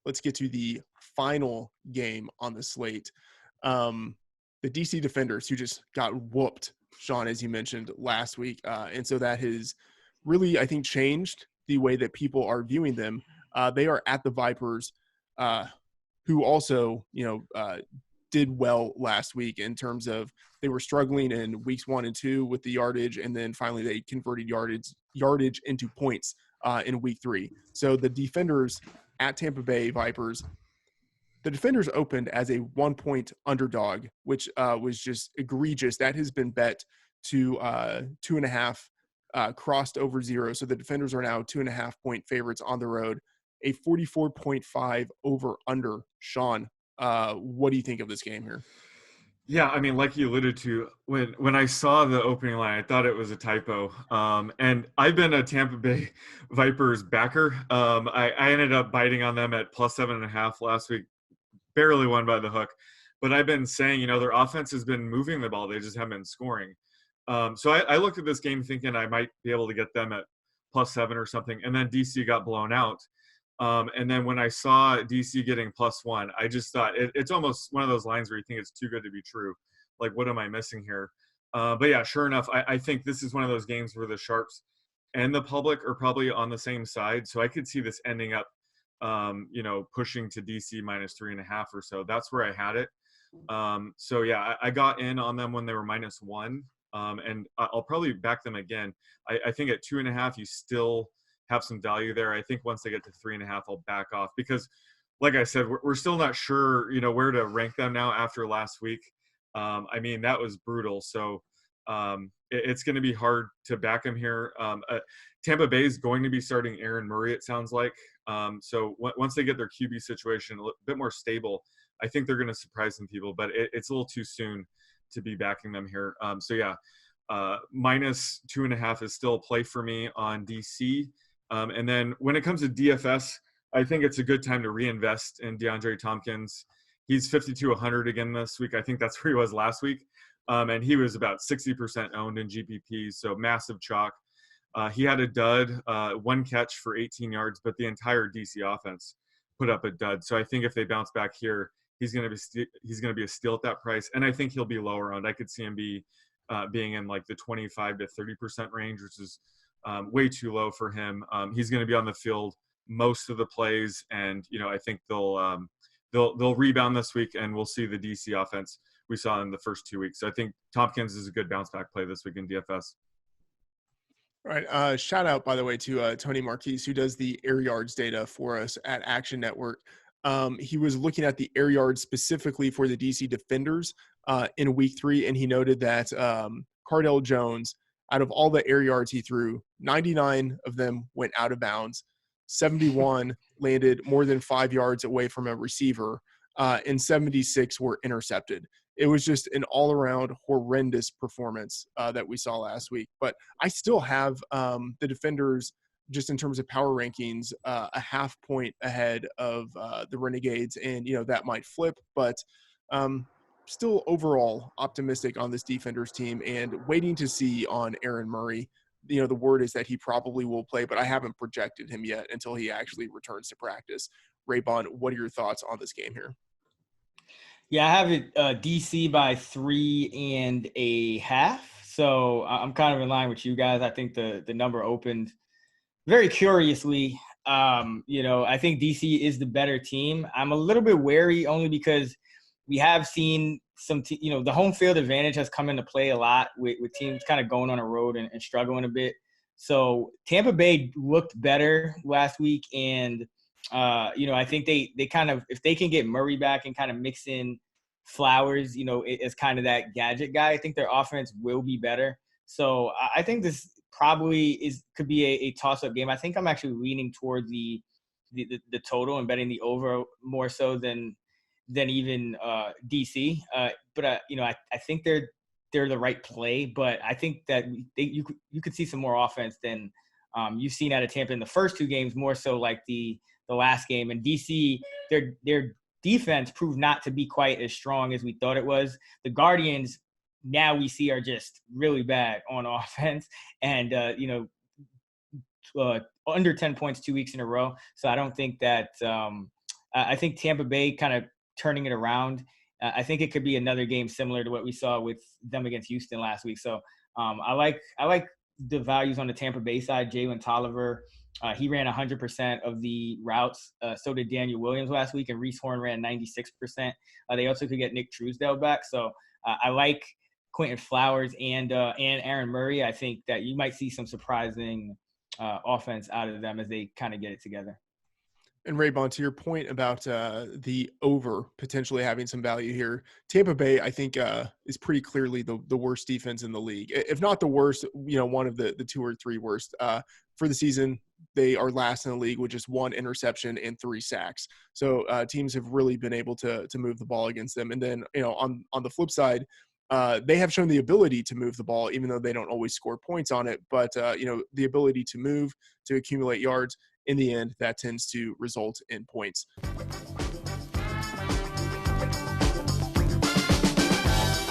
let's get to the final game on the slate. Um, the DC Defenders, who just got whooped, Sean, as you mentioned last week. And so that has really, I think, changed the way that people are viewing them. They are at the Vipers, who also, did well last week in terms of they were struggling in weeks 1 and 2 with the yardage, and then finally they converted yardage into points in week 3. So the Defenders at Tampa Bay Vipers, the Defenders opened as a 1-point underdog, which was just egregious. That has been bet to 2.5, crossed over 0. So the Defenders are now 2.5-point favorites on the road. A 44.5 over under. Sean, what do you think of this game here? Yeah, I mean, like you alluded to, when I saw the opening line, I thought it was a typo. And I've been a Tampa Bay Vipers backer. I ended up biting on them at plus 7.5 last week, barely won by the hook. But I've been saying, their offense has been moving the ball; they just haven't been scoring. So I looked at this game thinking I might be able to get them at plus 7 or something, and then DC got blown out. And then when I saw DC getting +1, I just thought it's almost one of those lines where you think it's too good to be true. Like, what am I missing here? But yeah, sure enough, I think this is one of those games where the Sharps and the public are probably on the same side. So I could see this ending up, pushing to DC -3.5 or so. That's where I had it. So yeah, I got in on them when they were -1. And I'll probably back them again. I think at 2.5, you still have some value there. I think once they get to 3.5, I'll back off because, like I said, we're still not sure, where to rank them now after last week. I mean, that was brutal. So it's going to be hard to back them here. Tampa Bay is going to be starting Aaron Murray, it sounds like. So once they get their QB situation a bit more stable, I think they're going to surprise some people, but it's a little too soon to be backing them here. So yeah, -2.5 is still a play for me on DC. And then when it comes to DFS, I think it's a good time to reinvest in DeAndre Tompkins. He's 5,200 again this week. I think that's where he was last week. And he was about 60% owned in GPPs, so massive chalk. He had a dud, 1 catch for 18 yards, but the entire DC offense put up a dud. So I think if they bounce back here, he's going to be a steal at that price, and I think he'll be lower owned. I could see him being in like the 25 to 30% range, which is way too low for him. He's going to be on the field most of the plays, and I think they'll rebound this week, and we'll see the DC offense we saw in the first 2 weeks. So I think Tompkins is a good bounce back play this week in DFS. All right. Shout out, by the way, to Tony Marquise, who does the air yards data for us at Action Network. He was looking at the air yards specifically for the DC Defenders in week 3, and he noted that Cardell Jones, out of all the air yards he threw, 99 of them went out of bounds, 71 landed more than 5 yards away from a receiver, and 76 were intercepted. It was just an all-around horrendous performance that we saw last week. But I still have the Defenders, just in terms of power rankings, a half point ahead of the Renegades, and that might flip, but still overall optimistic on this Defenders team and waiting to see on Aaron Murray. The word is that he probably will play, but I haven't projected him yet until he actually returns to practice. Raybon, what are your thoughts on this game here? Yeah, I have it DC by 3.5. So I'm kind of in line with you guys. I think the number opened very curiously. I think DC is the better team. I'm a little bit wary only because we have seen the home field advantage has come into play a lot with teams kind of going on a road and struggling a bit. So Tampa Bay looked better last week, and I think they kind of, if they can get Murray back and kind of mix in Flowers, as kind of that gadget guy, I think their offense will be better. So I think this probably could be a toss-up game. I think I'm actually leaning toward the total and betting the over more so than even DC. But I think they're the right play. But I think that you could see some more offense than you've seen out of Tampa in the first 2 games, more so like the last game. And DC, their defense proved not to be quite as strong as we thought it was. The Guardians, now we see, are just really bad on offense, and under 10 points 2 weeks in a row. So I don't think that I think Tampa Bay kind of turning it around. I think it could be another game similar to what we saw with them against Houston last week. So I like the values on the Tampa Bay side. Jalen Tolliver, he ran 100% of the routes. So did Daniel Williams last week, and Reese Horn ran 96%. They also could get Nick Truesdale back. So I like Quentin Flowers and Aaron Murray. I think that you might see some surprising offense out of them as they kind of get it together. And Raybon, to your point about the over potentially having some value here, Tampa Bay, I think, is pretty clearly the worst defense in the league. If not the worst, one of the 2 or 3 worst. For the season, they are last in the league with just 1 interception and 3 sacks. So teams have really been able to move the ball against them. And then, on the flip side, they have shown the ability to move the ball, even though they don't always score points on it. But, the ability to move, to accumulate yards, in the end, that tends to result in points.